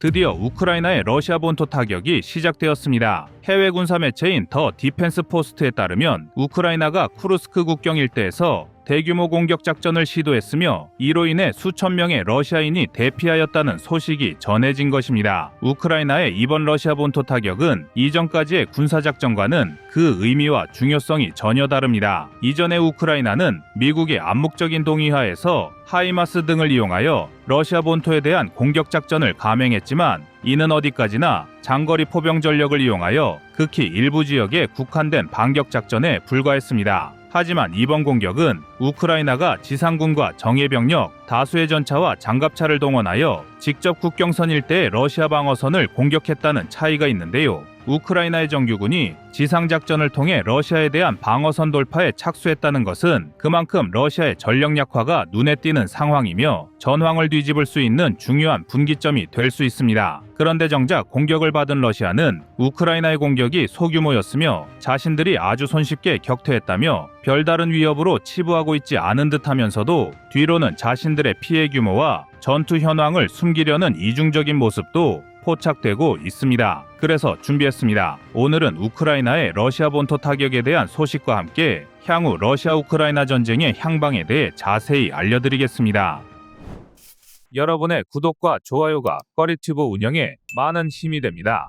드디어 우크라이나의 러시아 본토 타격이 시작되었습니다. 해외 군사 매체인 더 디펜스 포스트에 따르면 우크라이나가 쿠르스크 국경 일대에서 대규모 공격 작전을 시도했으며 이로 인해 수천 명의 러시아인이 대피하였다는 소식이 전해진 것입니다. 우크라이나의 이번 러시아 본토 타격은 이전까지의 군사작전과는 그 의미와 중요성이 전혀 다릅니다. 이전의 우크라이나는 미국의 암묵적인 동의하에서 하이마스 등을 이용하여 러시아 본토에 대한 공격 작전을 감행했지만 이는 어디까지나 장거리 포병 전력을 이용하여 극히 일부 지역에 국한된 반격 작전에 불과했습니다. 하지만 이번 공격은 우크라이나가 지상군과 정예병력, 다수의 전차와 장갑차를 동원하여 직접 국경선 일대의 러시아 방어선을 공격했다는 차이가 있는데요. 우크라이나의 정규군이 지상작전을 통해 러시아에 대한 방어선 돌파에 착수했다는 것은 그만큼 러시아의 전력 약화가 눈에 띄는 상황이며 전황을 뒤집을 수 있는 중요한 분기점이 될 수 있습니다. 그런데 정작 공격을 받은 러시아는 우크라이나의 공격이 소규모였으며 자신들이 아주 손쉽게 격퇴했다며 별다른 위협으로 치부하고 있지 않은 듯하면서도 뒤로는 자신들의 피해 규모와 전투 현황을 숨기려는 이중적인 모습도 포착되고 있습니다. 그래서 준비했습니다. 오늘은 우크라이나의 러시아 본토 타격에 대한 소식과 함께 향후 러시아 우크라이나 전쟁의 향방에 대해 자세히 알려드리겠습니다. 여러분의 구독과 좋아요가 꺼리튜브 운영에 많은 힘이 됩니다.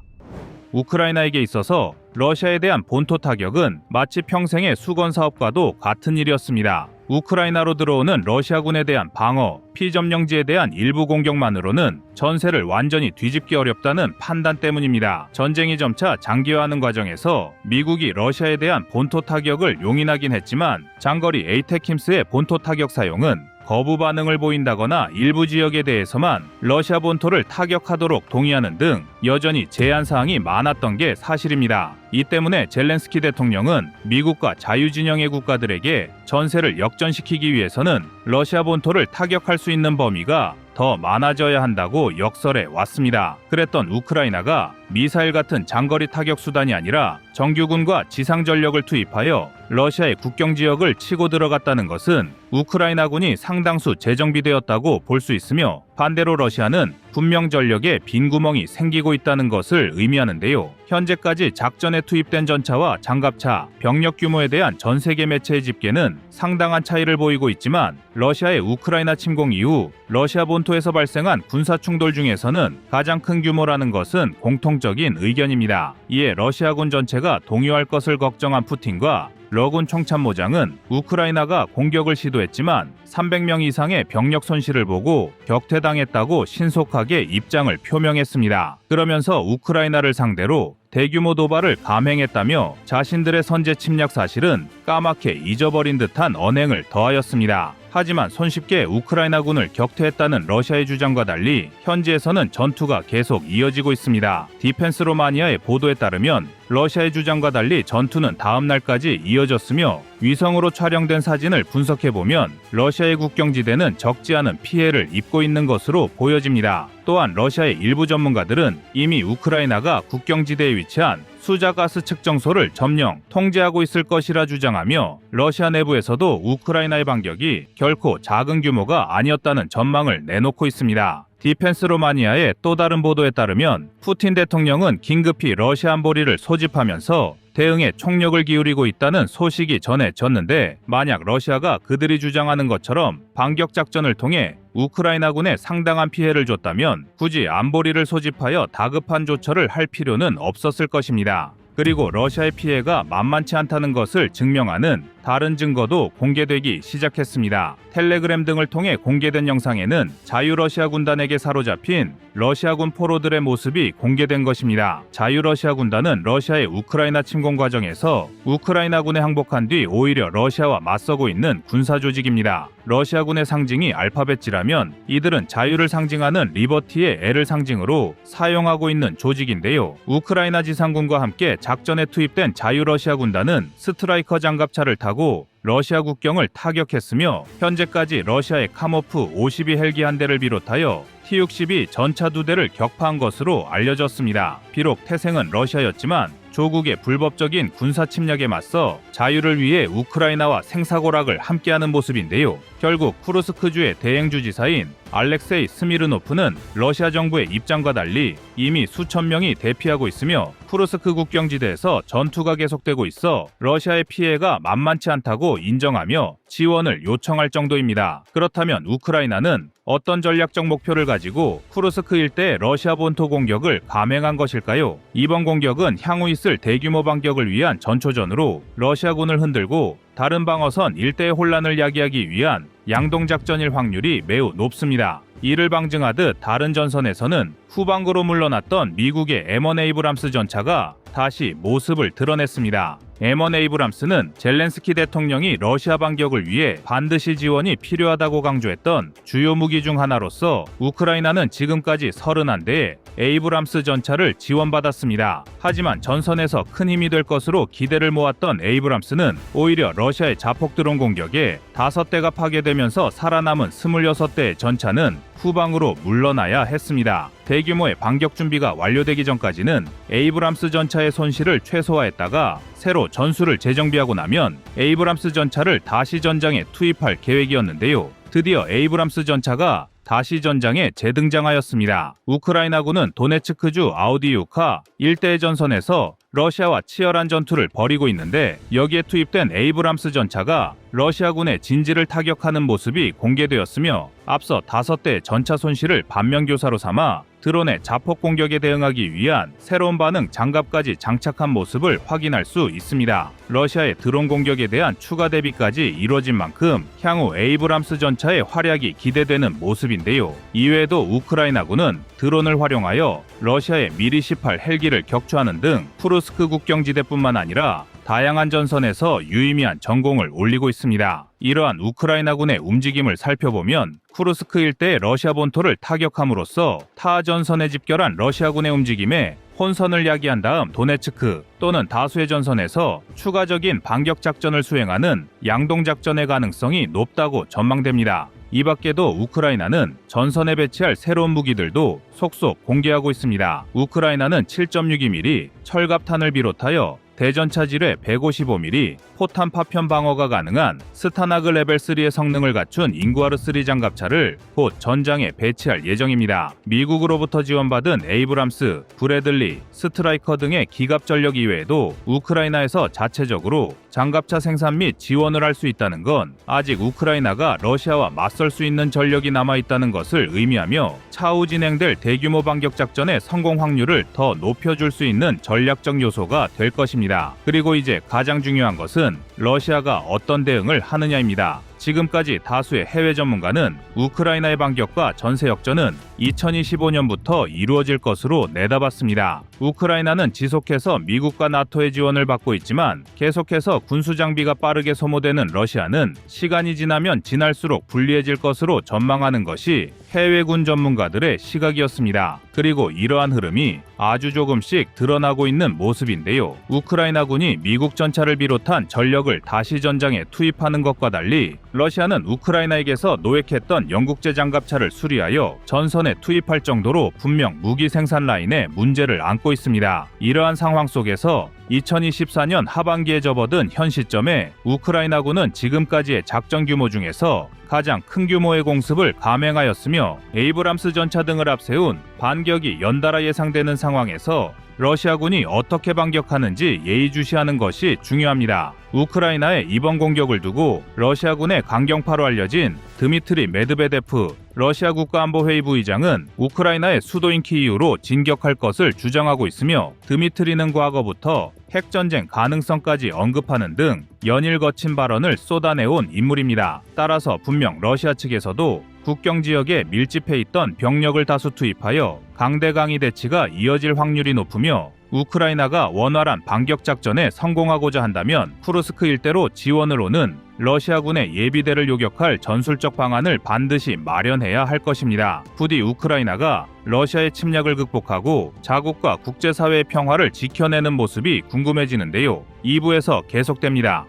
우크라이나에게 있어서 러시아에 대한 본토 타격은 마치 평생의 수건 사업과도 같은 일이었습니다. 우크라이나로 들어오는 러시아군에 대한 방어, 피점령지에 대한 일부 공격만으로는 전세를 완전히 뒤집기 어렵다는 판단 때문입니다. 전쟁이 점차 장기화하는 과정에서 미국이 러시아에 대한 본토 타격을 용인하긴 했지만 장거리 에이테킴스의 본토 타격 사용은 거부 반응을 보인다거나 일부 지역에 대해서만 러시아 본토를 타격하도록 동의하는 등 여전히 제한 사항이 많았던 게 사실입니다. 이 때문에 젤렌스키 대통령은 미국과 자유진영의 국가들에게 전세를 역전시키기 위해서는 러시아 본토를 타격할 수 있는 범위가 더 많아져야 한다고 역설해 왔습니다. 그랬던 우크라이나가 미사일 같은 장거리 타격 수단이 아니라 정규군과 지상 전력을 투입하여 러시아의 국경 지역을 치고 들어갔다는 것은 우크라이나군이 상당수 재정비되었다고 볼 수 있으며 반대로 러시아는 분명 전력에 빈 구멍이 생기고 있다는 것을 의미하는데요. 현재까지 작전에 투입된 전차와 장갑차, 병력 규모에 대한 전 세계 매체의 집계는 상당한 차이를 보이고 있지만 러시아의 우크라이나 침공 이후 러시아 본토에서 발생한 군사 충돌 중에서는 가장 큰 규모라는 것은 공통적인 의견입니다. 이에 러시아군 전체가 동요할 것을 걱정한 푸틴과 러군 총참모장은 우크라이나가 공격을 시도했지만 300명 이상의 병력 손실을 보고 격퇴당했다고 신속하게 입장을 표명했습니다. 그러면서 우크라이나를 상대로 대규모 도발을 감행했다며 자신들의 선제 침략 사실은 까맣게 잊어버린 듯한 언행을 더하였습니다. 하지만 손쉽게 우크라이나군을 격퇴했다는 러시아의 주장과 달리 현지에서는 전투가 계속 이어지고 있습니다. 디펜스 로마니아의 보도에 따르면 러시아의 주장과 달리 전투는 다음 날까지 이어졌으며 위성으로 촬영된 사진을 분석해보면 러시아의 국경지대는 적지 않은 피해를 입고 있는 것으로 보여집니다. 또한 러시아의 일부 전문가들은 이미 우크라이나가 국경지대에 위치한 수자가스 측정소를 점령, 통제하고 있을 것이라 주장하며 러시아 내부에서도 우크라이나의 반격이 결코 작은 규모가 아니었다는 전망을 내놓고 있습니다. 디펜스 로마니아의 또 다른 보도에 따르면 푸틴 대통령은 긴급히 러시아 안보리를 소집하면서 대응에 총력을 기울이고 있다는 소식이 전해졌는데 만약 러시아가 그들이 주장하는 것처럼 반격 작전을 통해 우크라이나군에 상당한 피해를 줬다면 굳이 안보리를 소집하여 다급한 조처를 할 필요는 없었을 것입니다. 그리고 러시아의 피해가 만만치 않다는 것을 증명하는 다른 증거도 공개되기 시작했습니다. 텔레그램 등을 통해 공개된 영상에는 자유러시아 군단에게 사로잡힌 러시아군 포로들의 모습이 공개된 것입니다. 자유러시아 군단은 러시아의 우크라이나 침공 과정에서 우크라이나군에 항복한 뒤 오히려 러시아와 맞서고 있는 군사 조직입니다. 러시아군의 상징이 알파벳지라면 이들은 자유를 상징하는 리버티의 L을 상징으로 사용하고 있는 조직인데요. 우크라이나 지상군과 함께 작전에 투입된 자유러시아 군단은 스트라이커 장갑차를 타고 러시아 국경을 타격했으며 현재까지 러시아의 카모프 52 헬기 한 대를 비롯하여 T-62 전차 2대를 격파한 것으로 알려졌습니다. 비록 태생은 러시아였지만 조국의 불법적인 군사 침략에 맞서 자유를 위해 우크라이나와 생사고락을 함께하는 모습인데요. 결국 쿠르스크주의 대행주지사인 알렉세이 스미르노프는 러시아 정부의 입장과 달리 이미 수천 명이 대피하고 있으며 쿠르스크 국경지대에서 전투가 계속되고 있어 러시아의 피해가 만만치 않다고 인정하며 지원을 요청할 정도입니다. 그렇다면 우크라이나는 어떤 전략적 목표를 가지고 쿠르스크 일대의 러시아 본토 공격을 감행한 것일까요? 이번 공격은 향후 있을 대규모 반격을 위한 전초전으로 러시아군을 흔들고 다른 방어선 일대의 혼란을 야기하기 위한 양동작전일 확률이 매우 높습니다. 이를 방증하듯 다른 전선에서는 후방구로 물러났던 미국의 M1 에이브람스 전차가 다시 모습을 드러냈습니다. M1 에이브람스는 젤렌스키 대통령이 러시아 반격을 위해 반드시 지원이 필요하다고 강조했던 주요 무기 중 하나로서 우크라이나는 지금까지 31대의 에이브람스 전차를 지원받았습니다. 하지만 전선에서 큰 힘이 될 것으로 기대를 모았던 에이브람스는 오히려 러시아의 자폭 드론 공격에 5대가 파괴되면서 살아남은 26대의 전차는 후방으로 물러나야 했습니다. 대규모의 반격 준비가 완료되기 전까지는 에이브람스 전차의 손실을 최소화했다가 새로 전술을 재정비하고 나면 에이브람스 전차를 다시 전장에 투입할 계획이었는데요. 드디어 에이브람스 전차가 다시 전장에 재등장하였습니다. 우크라이나군은 도네츠크주 아우디우카 일대의 전선에서 러시아와 치열한 전투를 벌이고 있는데 여기에 투입된 에이브람스 전차가 러시아군의 진지를 타격하는 모습이 공개되었으며 앞서 5대의 전차 손실을 반면교사로 삼아 드론의 자폭 공격에 대응하기 위한 새로운 반응 장갑까지 장착한 모습을 확인할 수 있습니다. 러시아의 드론 공격에 대한 추가 대비까지 이뤄진 만큼 향후 에이브람스 전차의 활약이 기대되는 모습인데요. 이외에도 우크라이나군은 드론을 활용하여 러시아의 미리-18 헬기를 격추하는 등 쿠르스크 국경지대뿐만 아니라 다양한 전선에서 유의미한 전공을 올리고 있습니다. 이러한 우크라이나군의 움직임을 살펴보면 쿠르스크 일대의 러시아 본토를 타격함으로써 타 전선에 집결한 러시아군의 움직임에 혼선을 야기한 다음 도네츠크 또는 다수의 전선에서 추가적인 반격 작전을 수행하는 양동작전의 가능성이 높다고 전망됩니다. 이 밖에도 우크라이나는 전선에 배치할 새로운 무기들도 속속 공개하고 있습니다. 우크라이나는 7.62mm 철갑탄을 비롯하여 대전차 지뢰 155mm, 포탄 파편 방어가 가능한 스타나그 레벨 3의 성능을 갖춘 잉구아르 3 장갑차를 곧 전장에 배치할 예정입니다. 미국으로부터 지원받은 에이브람스, 브래들리, 스트라이커 등의 기갑 전력 이외에도 우크라이나에서 자체적으로 장갑차 생산 및 지원을 할 수 있다는 건 아직 우크라이나가 러시아와 맞설 수 있는 전력이 남아있다는 것을 의미하며 차후 진행될 대규모 반격 작전의 성공 확률을 더 높여줄 수 있는 전략적 요소가 될 것입니다. 그리고 이제 가장 중요한 것은 러시아가 어떤 대응을 하느냐입니다. 지금까지 다수의 해외 전문가는 우크라이나의 반격과 전세 역전은 2025년부터 이루어질 것으로 내다봤습니다. 우크라이나는 지속해서 미국과 나토의 지원을 받고 있지만 계속해서 군수 장비가 빠르게 소모되는 러시아는 시간이 지나면 지날수록 불리해질 것으로 전망하는 것이 해외군 전문가들의 시각이었습니다. 그리고 이러한 흐름이 아주 조금씩 드러나고 있는 모습인데요. 우크라이나군이 미국 전차를 비롯한 전력을 다시 전장에 투입하는 것과 달리 러시아는 우크라이나에게서 노획했던 영국제 장갑차를 수리하여 전선에 투입할 정도로 분명 무기 생산 라인에 문제를 안고 있습니다. 이러한 상황 속에서 2024년 하반기에 접어든 현 시점에 우크라이나군은 지금까지의 작전 규모 중에서 가장 큰 규모의 공습을 감행하였으며 에이브람스 전차 등을 앞세운 반격이 연달아 예상되는 상황에서 러시아군이 어떻게 반격하는지 예의주시하는 것이 중요합니다. 우크라이나의 이번 공격을 두고 러시아군의 강경파로 알려진 드미트리 메드베데프 러시아 국가안보회의 부의장은 우크라이나의 수도인 키이우로 진격할 것을 주장하고 있으며 드미트리는 과거부터 핵전쟁 가능성까지 언급하는 등 연일 거친 발언을 쏟아내온 인물입니다. 따라서 분명 러시아 측에서도 국경 지역에 밀집해 있던 병력을 다수 투입하여 강대강이 대치가 이어질 확률이 높으며 우크라이나가 원활한 반격 작전에 성공하고자 한다면 쿠르스크 일대로 지원을 오는 러시아군의 예비대를 요격할 전술적 방안을 반드시 마련해야 할 것입니다. 부디 우크라이나가 러시아의 침략을 극복하고 자국과 국제사회의 평화를 지켜내는 모습이 궁금해지는데요. 2부에서 계속됩니다.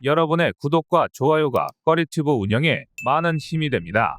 여러분의 구독과 좋아요가 꺼리튜브 운영에 많은 힘이 됩니다.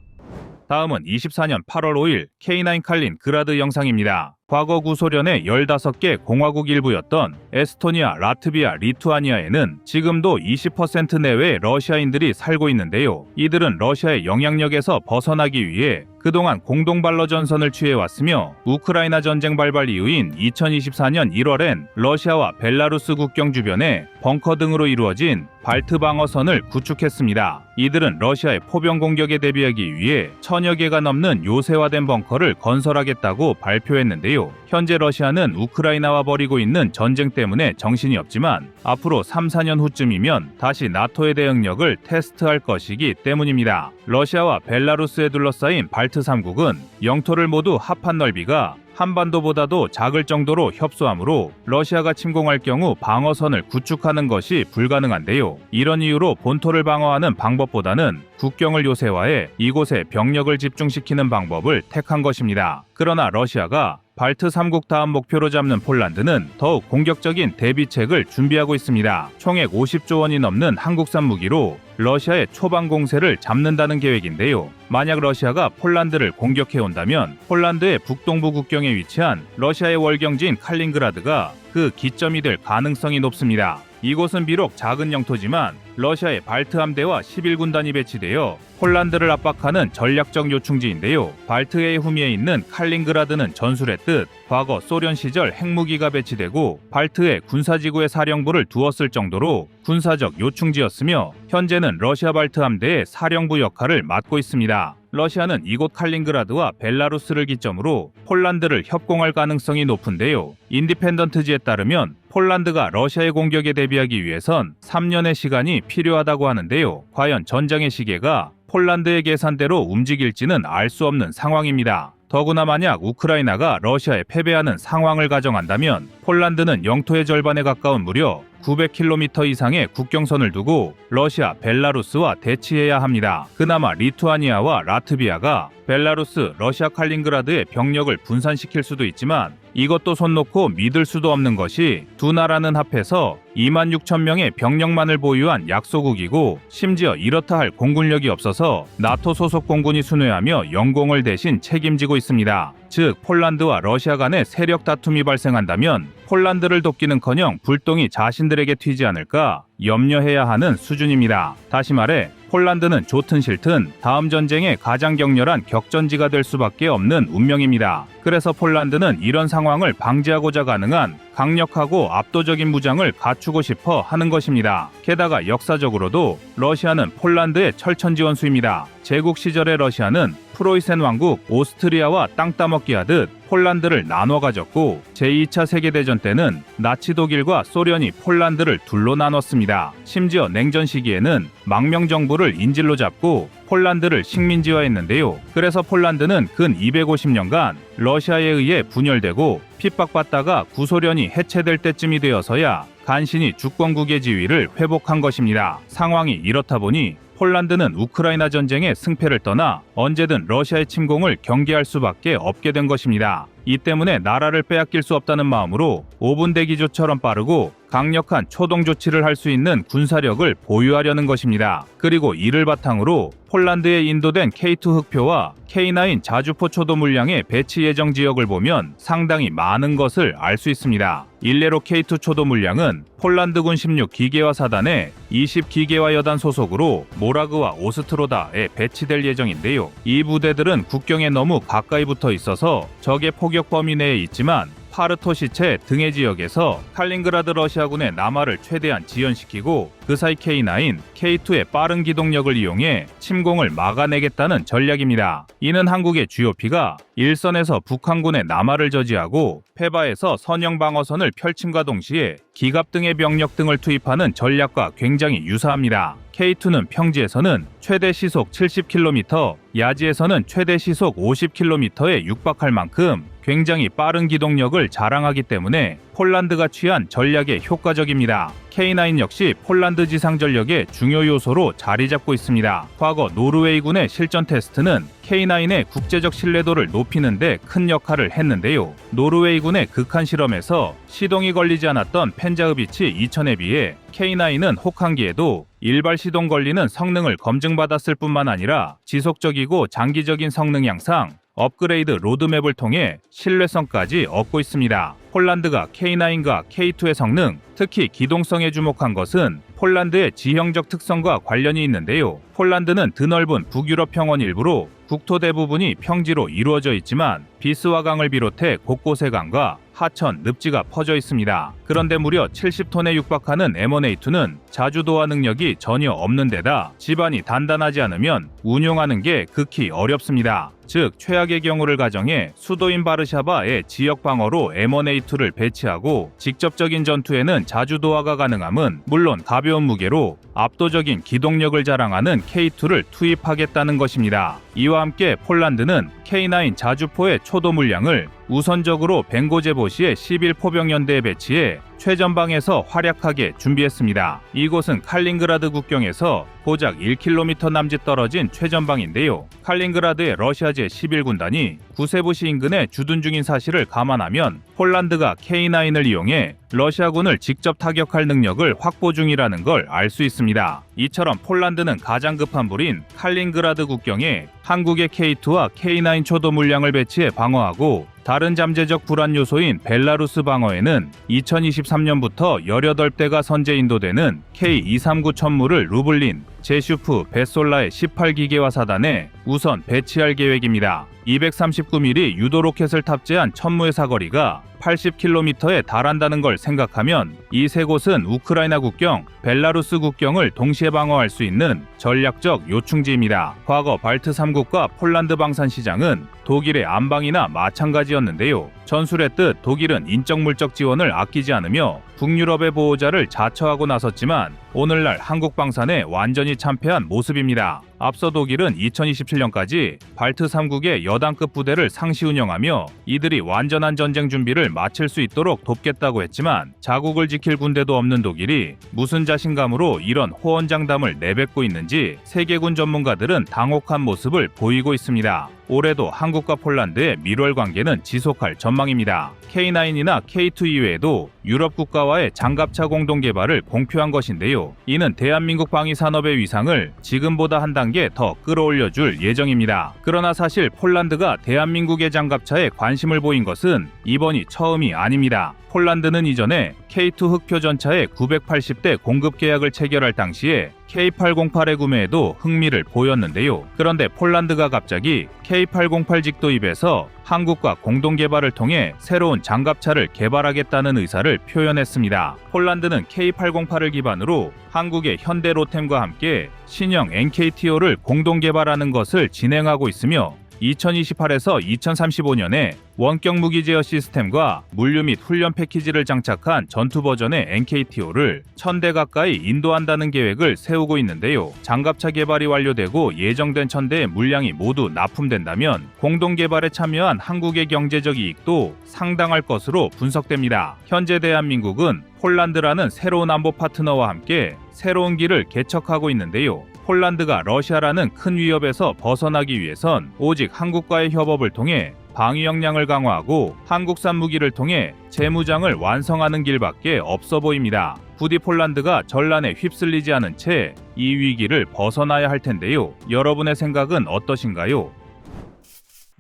다음은 24년 8월 5일 K9 칼린 그라드 영상입니다. 과거 구소련의 15개 공화국 일부였던 에스토니아, 라트비아, 리투아니아에는 지금도 20% 내외의 러시아인들이 살고 있는데요. 이들은 러시아의 영향력에서 벗어나기 위해 그동안 공동반러 전선을 취해왔으며 우크라이나 전쟁 발발 이후인 2024년 1월엔 러시아와 벨라루스 국경 주변에 벙커 등으로 이루어진 발트 방어선을 구축했습니다. 이들은 러시아의 포병 공격에 대비하기 위해 1000여 개가 넘는 요새화된 벙커를 건설하겠다고 발표했는데요. 현재 러시아는 우크라이나와 벌이고 있는 전쟁 때문에 정신이 없지만 앞으로 3-4년 후쯤이면 다시 나토의 대응력을 테스트할 것이기 때문입니다. 러시아와 벨라루스에 둘러싸인 발트 3국은 영토를 모두 합한 넓이가 한반도보다도 작을 정도로 협소하므로 러시아가 침공할 경우 방어선을 구축하는 것이 불가능한데요. 이런 이유로 본토를 방어하는 방법보다는 국경을 요새화해 이곳에 병력을 집중시키는 방법을 택한 것입니다. 그러나 러시아가 발트 3국 다음 목표로 잡는 폴란드는 더욱 공격적인 대비책을 준비하고 있습니다. 총액 50조 원이 넘는 한국산 무기로 러시아의 초반 공세를 잡는다는 계획인데요. 만약 러시아가 폴란드를 공격해온다면 폴란드의 북동부 국경에 위치한 러시아의 월경지인 칼린그라드가 그 기점이 될 가능성이 높습니다. 이곳은 비록 작은 영토지만 러시아의 발트 함대와 11군단이 배치되어 폴란드를 압박하는 전략적 요충지인데요. 발트해의 후미에 있는 칼린그라드는 전술했듯 과거 소련 시절 핵무기가 배치되고 발트해 군사지구에 사령부를 두었을 정도로 군사적 요충지였으며 현재는 러시아 발트 함대의 사령부 역할을 맡고 있습니다. 러시아는 이곳 칼린그라드와 벨라루스를 기점으로 폴란드를 협공할 가능성이 높은데요. 인디펜던트지에 따르면 폴란드가 러시아의 공격에 대비하기 위해선 3년의 시간이 필요하다고 하는데요. 과연 전장의 시계가 폴란드의 계산대로 움직일지는 알 수 없는 상황입니다. 더구나 만약 우크라이나가 러시아에 패배하는 상황을 가정한다면 폴란드는 영토의 절반에 가까운 무려 900km 이상의 국경선을 두고 러시아, 벨라루스와 대치해야 합니다. 그나마 리투아니아와 라트비아가 벨라루스, 러시아 칼린그라드의 병력을 분산시킬 수도 있지만 이것도 손 놓고 믿을 수도 없는 것이 두 나라는 합해서 26,000명의 병력만을 보유한 약소국이고 심지어 이렇다 할 공군력이 없어서 나토 소속 공군이 순회하며 영공을 대신 책임지고 있습니다. 즉 폴란드와 러시아 간의 세력 다툼이 발생한다면 폴란드를 돕기는커녕 불똥이 자신들에게 튀지 않을까 염려해야 하는 수준입니다. 다시 말해 폴란드는 좋든 싫든 다음 전쟁의 가장 격렬한 격전지가 될 수밖에 없는 운명입니다. 그래서 폴란드는 이런 상황을 방지하고자 가능한 강력하고 압도적인 무장을 갖추고 싶어 하는 것입니다. 게다가 역사적으로도 러시아는 폴란드의 철천지원수입니다. 제국 시절의 러시아는 프로이센 왕국 오스트리아와 땅 따먹기 하듯 폴란드를 나눠 가졌고 제2차 세계대전 때는 나치 독일과 소련이 폴란드를 둘로 나눴습니다. 심지어 냉전 시기에는 망명 정부를 인질로 잡고 폴란드를 식민지화했는데요. 그래서 폴란드는 근 250년간 러시아에 의해 분열되고 핍박받다가 구소련이 해체될 때쯤이 되어서야 간신히 주권국의 지위를 회복한 것입니다. 상황이 이렇다 보니 폴란드는 우크라이나 전쟁의 승패를 떠나 언제든 러시아의 침공을 경계할 수밖에 없게 된 것입니다. 이 때문에 나라를 빼앗길 수 없다는 마음으로 5분 대기조처럼 빠르고 강력한 초동 조치를 할 수 있는 군사력을 보유하려는 것입니다. 그리고 이를 바탕으로 폴란드에 인도된 K2 흑표와 K9 자주포 초도 물량의 배치 예정 지역을 보면 상당히 많은 것을 알 수 있습니다. 일례로 K2 초도 물량은 폴란드군 16기계화 사단의 20기계화 여단 소속으로 모라그와 오스트로다에 배치될 예정인데요. 이 부대들은 국경에 너무 가까이 붙어 있어서 적의 포격 범위 내에 있지만 파르토시체 등해 지역에서 칼린그라드 러시아군의 남하를 최대한 지연시키고 그 사이 K9, K2의 빠른 기동력을 이용해 침공을 막아내겠다는 전략입니다. 이는 한국의 GOP가 일선에서 북한군의 남하를 저지하고 페바에서 선형 방어선을 펼침과 동시에 기갑 등의 병력 등을 투입하는 전략과 굉장히 유사합니다. K2는 평지에서는 최대 시속 70km, 야지에서는 최대 시속 50km에 육박할 만큼 굉장히 빠른 기동력을 자랑하기 때문에 폴란드가 취한 전략에 효과적입니다. K9 역시 폴란드 지상 전력의 중요 요소로 자리 잡고 있습니다. 과거 노르웨이군의 실전 테스트는 K9의 국제적 신뢰도를 높이는 데 큰 역할을 했는데요. 노르웨이군의 극한 실험에서 시동이 걸리지 않았던 펜자흐비치 2000에 비해 K9은 혹한기에도 일발 시동 걸리는 성능을 검증받았을 뿐만 아니라 지속적이고 장기적인 성능 향상, 업그레이드 로드맵을 통해 신뢰성까지 얻고 있습니다. 폴란드가 K9과 K2의 성능, 특히 기동성에 주목한 것은 폴란드의 지형적 특성과 관련이 있는데요. 폴란드는 드넓은 북유럽 평원 일부로 국토 대부분이 평지로 이루어져 있지만 비스와 강을 비롯해 곳곳에 강과 하천, 늪지가 퍼져 있습니다. 그런데 무려 70톤에 육박하는 M1A2는 자주도화 능력이 전혀 없는 데다 지반이 단단하지 않으면 운용하는 게 극히 어렵습니다. 즉 최악의 경우를 가정해 수도인 바르샤바의 지역 방어로 M1A2를 배치하고 직접적인 전투에는 자주도화가 가능함은 물론 가벼운 무게로 압도적인 기동력을 자랑하는 K2를 투입하겠다는 것입니다. 이와 함께 폴란드는 K9 자주포의 초도 물량을 우선적으로 벵고제보시의 11포병연대에 배치해 최전방에서 활약하게 준비했습니다. 이곳은 칼린그라드 국경에서 고작 1km 남짓 떨어진 최전방인데요. 칼린그라드의 러시아 제11군단이 구세부시 인근에 주둔 중인 사실을 감안하면 폴란드가 K9을 이용해 러시아군을 직접 타격할 능력을 확보 중이라는 걸 알 수 있습니다. 이처럼 폴란드는 가장 급한 불인 칼린그라드 국경에 한국의 K2와 K9 초도 물량을 배치해 방어하고 다른 잠재적 불안 요소인 벨라루스 방어에는 2023년부터 18대가 선제 인도되는 K239 천무를 루블린, 제슈프, 베솔라의 18기계화 사단에 우선 배치할 계획입니다. 239mm 유도 로켓을 탑재한 천무의 사거리가 80km에 달한다는 걸 생각하면 이 세 곳은 우크라이나 국경, 벨라루스 국경을 동시에 방어할 수 있는 전략적 요충지입니다. 과거 발트 3국과 폴란드 방산 시장은 독일의 안방이나 마찬가지였는데요. 전술했듯 독일은 인적-물적 지원을 아끼지 않으며 북유럽의 보호자를 자처하고 나섰지만 오늘날 한국 방산에 완전히 참패한 모습입니다. 앞서 독일은 2027년까지 발트 3국의 여단급 부대를 상시 운영하며 이들이 완전한 전쟁 준비를 마칠 수 있도록 돕겠다고 했지만 자국을 지킬 군대도 없는 독일이 무슨 자신감으로 이런 호언장담을 내뱉고 있는지 세계군 전문가들은 당혹한 모습을 보이고 있습니다. 올해도 한국과 폴란드의 밀월 관계는 지속할 전망입니다. K9이나 K2 이외에도 유럽 국가와의 장갑차 공동 개발을 공표한 것인데요. 이는 대한민국 방위 산업의 위상을 지금보다 한 단계 더 끌어올려줄 예정입니다. 그러나 사실 폴란드가 대한민국의 장갑차에 관심을 보인 것은 이번이 처음이 아닙니다. 폴란드는 이전에 K2 흑표 전차의 980대 공급 계약을 체결할 당시에 K808의 구매에도 흥미를 보였는데요. 그런데 폴란드가 갑자기 K808 직도입에서 한국과 공동 개발을 통해 새로운 장갑차를 개발하겠다는 의사를 표현했습니다. 폴란드는 K808을 기반으로 한국의 현대 로템과 함께 신형 NKTO를 공동 개발하는 것을 진행하고 있으며 2028에서 2035년에 원격 무기 제어 시스템과 물류 및 훈련 패키지를 장착한 전투 버전의 NKTO를 1000대 가까이 인도한다는 계획을 세우고 있는데요. 장갑차 개발이 완료되고 예정된 1000대의 물량이 모두 납품된다면 공동 개발에 참여한 한국의 경제적 이익도 상당할 것으로 분석됩니다. 현재 대한민국은 폴란드라는 새로운 안보 파트너와 함께 새로운 길을 개척하고 있는데요. 폴란드가 러시아라는 큰 위협에서 벗어나기 위해선 오직 한국과의 협업을 통해 방위 역량을 강화하고 한국산 무기를 통해 재무장을 완성하는 길밖에 없어 보입니다. 부디 폴란드가 전란에 휩쓸리지 않은 채 이 위기를 벗어나야 할 텐데요. 여러분의 생각은 어떠신가요?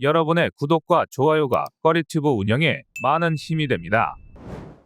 여러분의 구독과 좋아요가 꺼리튜브 운영에 많은 힘이 됩니다.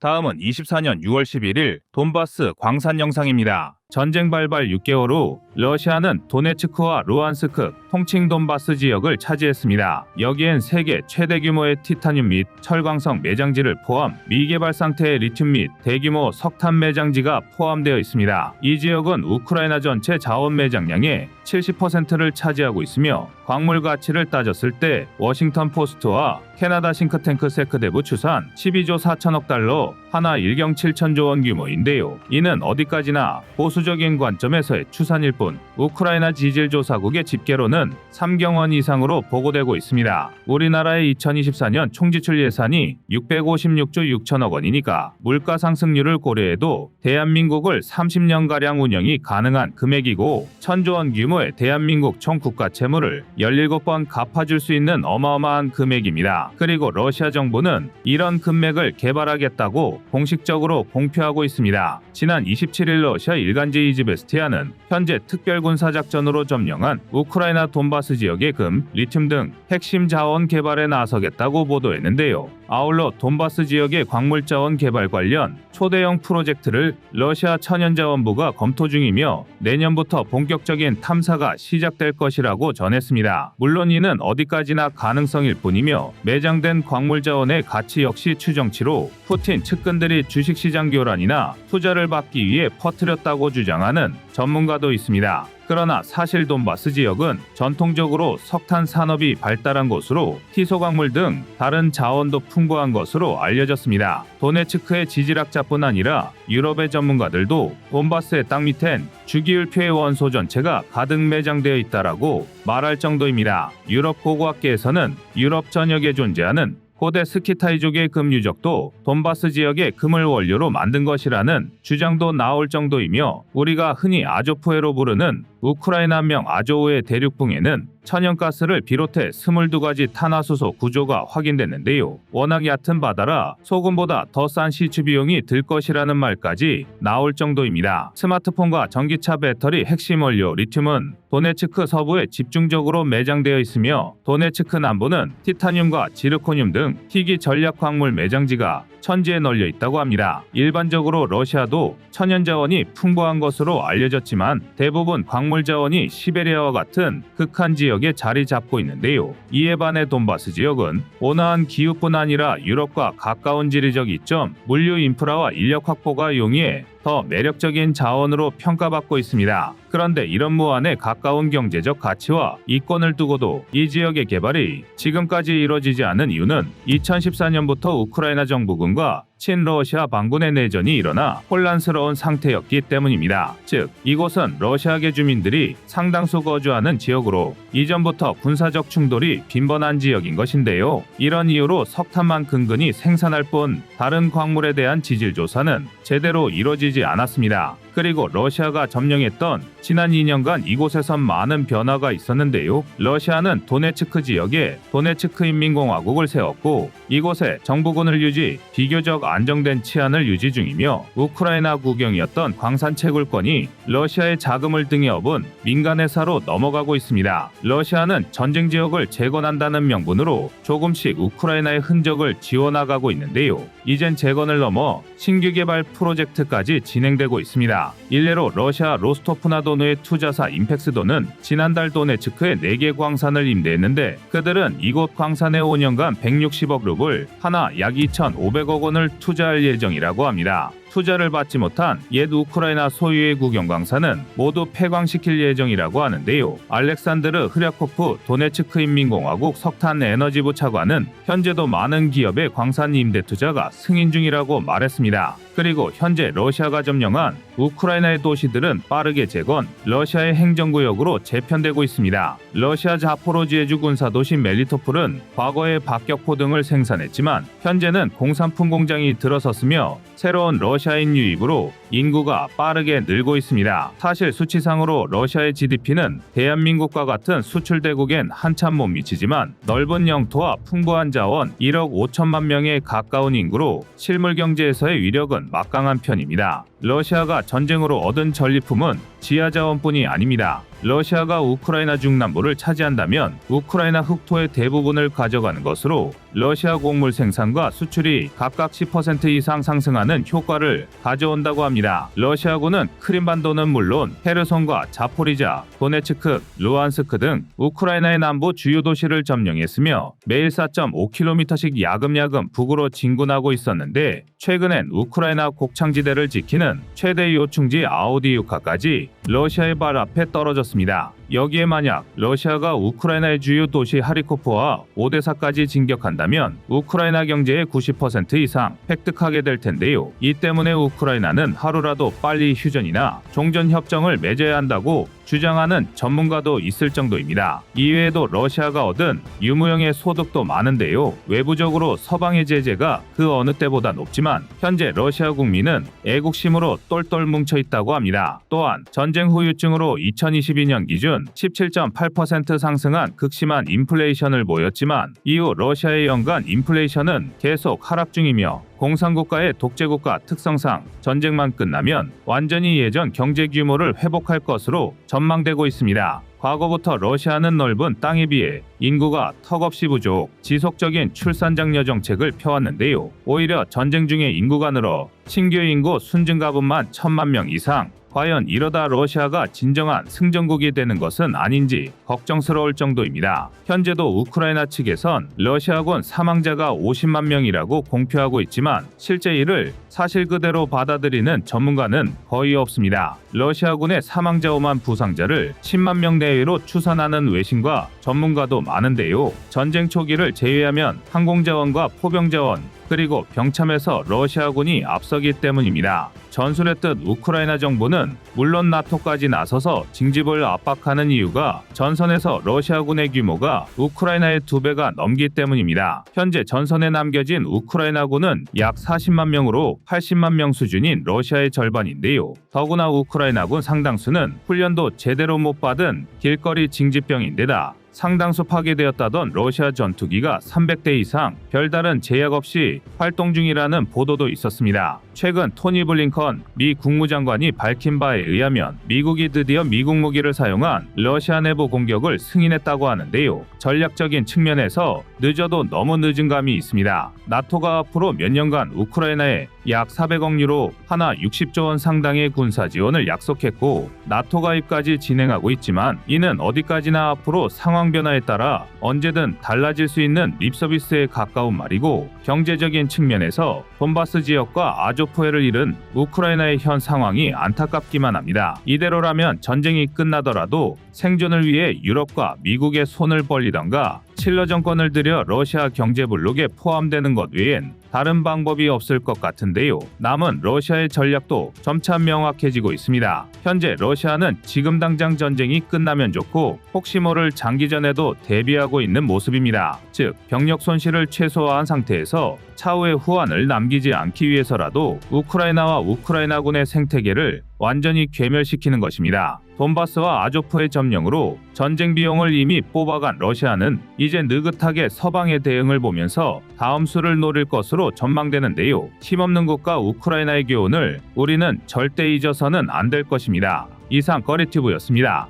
다음은 24년 6월 11일 돈바스 광산 영상입니다. 전쟁 발발 6개월 후 러시아는 도네츠크와 루안스크, 통칭 돈바스 지역을 차지했습니다. 여기엔 세계 최대 규모의 티타늄 및 철광석 매장지를 포함 미개발 상태의 리튬 및 대규모 석탄 매장지가 포함되어 있습니다. 이 지역은 우크라이나 전체 자원 매장량의 70%를 차지하고 있으며 광물 가치를 따졌을 때 워싱턴 포스트와 캐나다 싱크탱크 세크데브 추산 12조 4천억 달러, 하나 1경 7천조 원 규모인데요. 이는 어디까지나 보수적인 관점에서의 추산일 뿐 우크라이나 지질조사국의 집계로는 3경 원 이상으로 보고되고 있습니다. 우리나라의 2024년 총지출 예산이 656조 6천억 원이니까 물가 상승률을 고려해도 대한민국을 30년가량 운영이 가능한 금액이고 1000조 원 규모의 대한민국 총 국가 채무를 17번 갚아줄 수 있는 어마어마한 금액입니다. 그리고 러시아 정부는 이런 금맥을 개발하겠다고 공식적으로 공표하고 있습니다. 지난 27일 러시아 일간지 이즈베스티아는 현재 특별군사작전으로 점령한 우크라이나 돈바스 지역의 금, 리튬 등 핵심 자원 개발에 나서겠다고 보도했는데요. 아울러 돈바스 지역의 광물자원 개발 관련 초대형 프로젝트를 러시아 천연자원부가 검토 중이며 내년부터 본격적인 탐사가 시작될 것이라고 전했습니다. 물론 이는 어디까지나 가능성일 뿐이며 매장된 광물자원의 가치 역시 추정치로 푸틴 측근들이 주식시장 교란이나 투자를 받기 위해 퍼뜨렸다고 주장하는 전문가도 있습니다. 그러나 사실 돈바스 지역은 전통적으로 석탄 산업이 발달한 곳으로 희소광물 등 다른 자원도 풍부한 것으로 알려졌습니다. 도네츠크의 지질학자뿐 아니라 유럽의 전문가들도 돈바스의 땅 밑엔 주기율표의 원소 전체가 가득 매장되어 있다라고 말할 정도입니다. 유럽 고고학계에서는 유럽 전역에 존재하는 고대 스키타이족의 금 유적도 돈바스 지역의 금을 원료로 만든 것이라는 주장도 나올 정도이며 우리가 흔히 아조프해로 부르는 우크라이나명 아조우의 대륙붕에는 천연가스를 비롯해 22가지 탄화수소 구조가 확인됐는데요. 워낙 얕은 바다라 소금보다 더 싼 시추 비용이 들 것이라는 말까지 나올 정도입니다. 스마트폰과 전기차 배터리 핵심 원료 리튬은 도네츠크 서부에 집중적으로 매장되어 있으며 도네츠크 남부는 티타늄과 지르코늄 등 희귀 전략 광물 매장지가 천지에 널려 있다고 합니다. 일반적으로 러시아도 천연자원이 풍부한 것으로 알려졌지만 대부분 광물자원이 시베리아와 같은 극한 지역에 자리 잡고 있는데요. 이에 반해 돈바스 지역은 온화한 기후뿐 아니라 유럽과 가까운 지리적 이점, 물류 인프라와 인력 확보가 용이해 더 매력적인 자원으로 평가받고 있습니다. 그런데 이런 무한에 가까운 경제적 가치와 이권을 두고도 이 지역의 개발이 지금까지 이뤄지지 않은 이유는 2014년부터 우크라이나 정부군과 친러시아 반군의 내전이 일어나 혼란스러운 상태였기 때문입니다. 즉, 이곳은 러시아계 주민들이 상당수 거주하는 지역으로 이전부터 군사적 충돌이 빈번한 지역인 것인데요. 이런 이유로 석탄만 근근히 생산할 뿐 다른 광물에 대한 지질 조사는 제대로 이뤄지지 않았습니다. 그리고 러시아가 점령했던 지난 2년간 이곳에선 많은 변화가 있었는데요. 러시아는 도네츠크 지역에 도네츠크 인민공화국을 세웠고 이곳에 정부군을 유지, 비교적 안정된 치안을 유지 중이며 우크라이나 국영이었던 광산 채굴권이 러시아의 자금을 등에 업은 민간 회사로 넘어가고 있습니다. 러시아는 전쟁 지역을 재건한다는 명분으로 조금씩 우크라이나의 흔적을 지워나가고 있는데요. 이젠 재건을 넘어 신규 개발 프로젝트까지 진행되고 있습니다. 일례로 러시아 로스토프나도누의 투자사 임팩스도는 지난달 도네츠크에 4개 광산을 임대했는데 그들은 이곳 광산에 5년간 160억 루블, 하나 약 2,500억 원을 투자할 예정이라고 합니다. 투자를 받지 못한 옛 우크라이나 소유의 국영광산은 모두 폐광시킬 예정이라고 하는데요. 알렉산드르 흐랴코프 도네츠크 인민공화국 석탄에너지부 차관은 현재도 많은 기업의 광산 임대 투자가 승인 중이라고 말했습니다. 그리고 현재 러시아가 점령한 우크라이나의 도시들은 빠르게 재건, 러시아의 행정구역으로 재편되고 있습니다. 러시아 자포로지에주 군사도시 멜리토폴은 과거에 박격포 등을 생산했지만 현재는 공산품 공장이 들어섰으며 새로운 러시아인 유입으로 인구가 빠르게 늘고 있습니다. 사실 수치상으로 러시아의 GDP는 대한민국과 같은 수출 대국엔 한참 못 미치지만 넓은 영토와 풍부한 자원 1억 5천만 명에 가까운 인구로 실물 경제에서의 위력은 막강한 편입니다. 러시아가 전쟁으로 얻은 전리품은 지하자원뿐이 아닙니다. 러시아가 우크라이나 중남부를 차지한다면 우크라이나 흑토의 대부분을 가져가는 것으로 러시아 곡물 생산과 수출이 각각 10% 이상 상승하는 효과를 가져온다고 합니다. 러시아군은 크림반도는 물론 헤르손과 자포리자, 도네츠크, 루안스크 등 우크라이나의 남부 주요 도시를 점령했으며 매일 4.5km씩 야금야금 북으로 진군하고 있었는데 최근엔 우크라이나 곡창지대를 지키는 최대 요충지 아우디유카까지 러시아의 발 앞에 떨어졌습니다. 여기에 만약 러시아가 우크라이나의 주요 도시 하리코프와 오데사까지 진격한다면 우크라이나 경제의 90% 이상 획득하게 될 텐데요. 이 때문에 우크라이나는 하루라도 빨리 휴전이나 종전협정을 맺어야 한다고 주장하는 전문가도 있을 정도입니다. 이외에도 러시아가 얻은 유무형의 소득도 많은데요. 외부적으로 서방의 제재가 그 어느 때보다 높지만 현재 러시아 국민은 애국심으로 똘똘 뭉쳐 있다고 합니다. 또한 전쟁 후유증으로 2022년 기준 17.8% 상승한 극심한 인플레이션을 보였지만 이후 러시아의 연간 인플레이션은 계속 하락 중이며 공산국가의 독재국가 특성상 전쟁만 끝나면 완전히 예전 경제 규모를 회복할 것으로 전망되고 있습니다. 과거부터 러시아는 넓은 땅에 비해 인구가 턱없이 부족, 지속적인 출산장려 정책을 펴왔는데요. 오히려 전쟁 중에 인구가 늘어 신규 인구 순증가분만 1,000만 명 이상, 과연 이러다 러시아가 진정한 승전국이 되는 것은 아닌지 걱정스러울 정도입니다. 현재도 우크라이나 측에선 러시아군 사망자가 50만 명이라고 공표하고 있지만 실제 이를 사실 그대로 받아들이는 전문가는 거의 없습니다. 러시아군의 사망자 5만 부상자를 10만 명 내외로 추산하는 외신과 전문가도 많은데요. 전쟁 초기를 제외하면 항공자원과 포병자원, 그리고 병참에서 러시아군이 앞서기 때문입니다. 전술했듯 우크라이나 정부는 물론 나토까지 나서서 징집을 압박하는 이유가 전선에서 러시아군의 규모가 우크라이나의 2배가 넘기 때문입니다. 현재 전선에 남겨진 우크라이나군은 약 40만 명으로 80만 명 수준인 러시아의 절반인데요. 더구나 우크라이나군 상당수는 훈련도 제대로 못 받은 길거리 징집병인데다 상당수 파괴되었다던 러시아 전투기가 300대 이상 별다른 제약 없이 활동 중이라는 보도도 있었습니다. 최근 토니 블링컨 미 국무장관이 밝힌 바에 의하면 미국이 드디어 미국 무기를 사용한 러시아 내부 공격을 승인했다고 하는데요. 전략적인 측면에서 늦어도 너무 늦은 감이 있습니다. 나토가 앞으로 몇 년간 우크라이나에 약 400억 유로, 하나 60조 원 상당의 군사 지원을 약속했고 나토 가입까지 진행하고 있지만 이는 어디까지나 앞으로 상황 변화에 따라 언제든 달라질 수 있는 립서비스에 가까운 말이고, 경제적인 측면에서 돈바스 지역과 아조프해를 잃은 우크라이나의 현 상황이 안타깝기만 합니다. 이대로라면 전쟁이 끝나더라도 생존을 위해 유럽과 미국의 손을 벌리던가 칠러 정권을 들여 러시아 경제 블록에 포함되는 것 외엔 다른 방법이 없을 것 같은데요. 남은 러시아의 전략도 점차 명확해지고 있습니다. 현재 러시아는 지금 당장 전쟁이 끝나면 좋고 혹시 모를 장기전에도 대비하고 있는 모습입니다. 즉, 병력 손실을 최소화한 상태에서 차후에 후환을 남기지 않기 위해서라도 우크라이나와 우크라이나군의 생태계를 완전히 괴멸시키는 것입니다. 돈바스와 아조프의 점령으로 전쟁 비용을 이미 뽑아간 러시아는 이제 느긋하게 서방의 대응을 보면서 다음 수를 노릴 것으로 전망되는데요. 힘없는 국가 우크라이나의 교훈을 우리는 절대 잊어서는 안 될 것입니다. 이상 꺼리튜브였습니다.